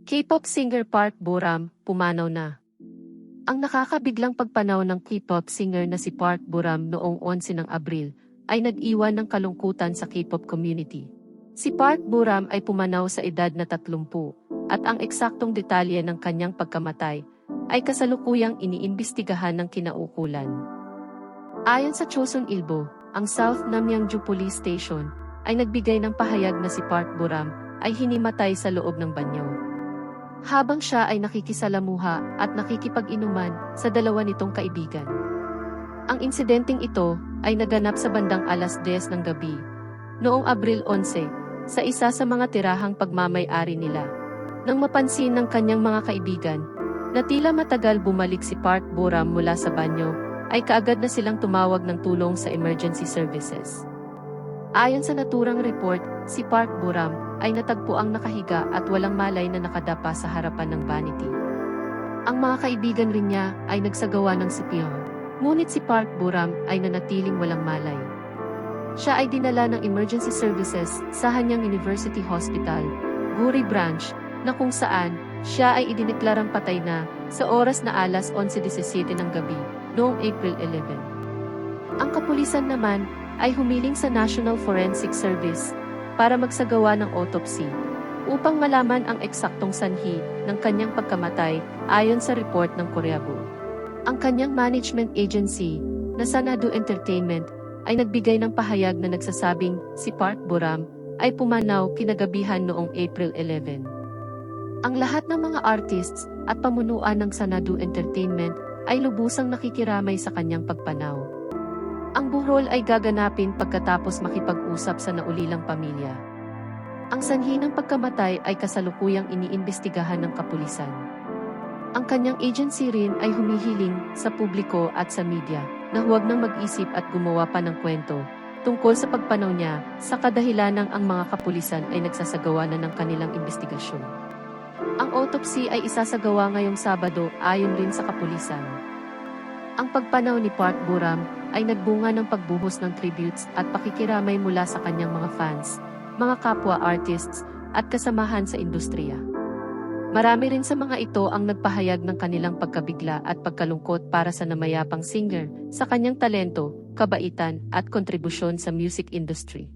K-pop singer Park Bo-ram, pumanaw na. Ang nakakabiglang pagpanaw ng K-pop singer na si Park Bo-ram noong 11 ng Abril ay nag-iwan ng kalungkutan sa K-pop community. Si Park Bo-ram ay pumanaw sa edad na 30 at ang eksaktong detalye ng kanyang pagkamatay ay kasalukuyang iniimbestigahan ng kinaukulan. Ayon sa Chosun Ilbo, ang South Namyangju Police Station ay nagbigay ng pahayag na si Park Bo-ram ay hinimatay sa loob ng banyo habang siya ay nakikisalamuha at nakikipag-inuman sa dalawa nitong kaibigan. Ang insidenteng ito ay naganap sa bandang alas 10 ng gabi noong Abril 11 sa isa sa mga tirahang pagmamay-ari nila. Nang mapansin ng kanyang mga kaibigan na tila matagal bumalik si Park Bo-ram mula sa banyo, ay kaagad na silang tumawag ng tulong sa emergency services. Ayon sa naturang report, si Park Bo-ram ay natagpuang nakahiga at walang malay na nakadapa sa harapan ng vanity. Ang mga kaibigan rin niya ay nagsagawa ng CPR, ngunit si Park Bo-ram ay nanatiling walang malay. Siya ay dinala ng emergency services sa Hanyang University Hospital, Guri Branch, na kung saan siya ay idineklarang patay na sa oras na alas 11:17 ng gabi noong April 11. Ang kapulisan naman ay humiling sa National Forensic Service para magsagawa ng autopsy upang malaman ang eksaktong sanhi ng kanyang pagkamatay ayon sa report ng Koreabo. Ang kanyang management agency na Sanadu Entertainment ay nagbigay ng pahayag na nagsasabing si Park Bo-ram ay pumanaw kinagabihan noong April 11. Ang lahat ng mga artists at pamunuan ng Sanadu Entertainment ay lubusang nakikiramay sa kanyang pagpanaw. Ang buhrol ay gaganapin pagkatapos makipag-usap sa naulilang pamilya. Ang sanhi ng pagkamatay ay kasalukuyang iniimbestigahan ng kapulisan. Ang kanyang agency rin ay humihiling sa publiko at sa media na huwag nang mag-isip at gumawa pa ng kwento tungkol sa pagpanaw niya sa kadahilanang ang mga kapulisan ay nagsasagawa na ng kanilang investigasyon. Ang autopsy ay isasagawa ngayong Sabado ayon rin sa kapulisan. Ang pagpanaw ni Park Bo-ram ay nagbunga ng pagbuhos ng tributes at pakikiramay mula sa kanyang mga fans, mga kapwa artists, at kasamahan sa industriya. Marami rin sa mga ito ang nagpahayag ng kanilang pagkabigla at pagkalungkot para sa namayapang singer sa kanyang talento, kabaitan, at kontribusyon sa music industry.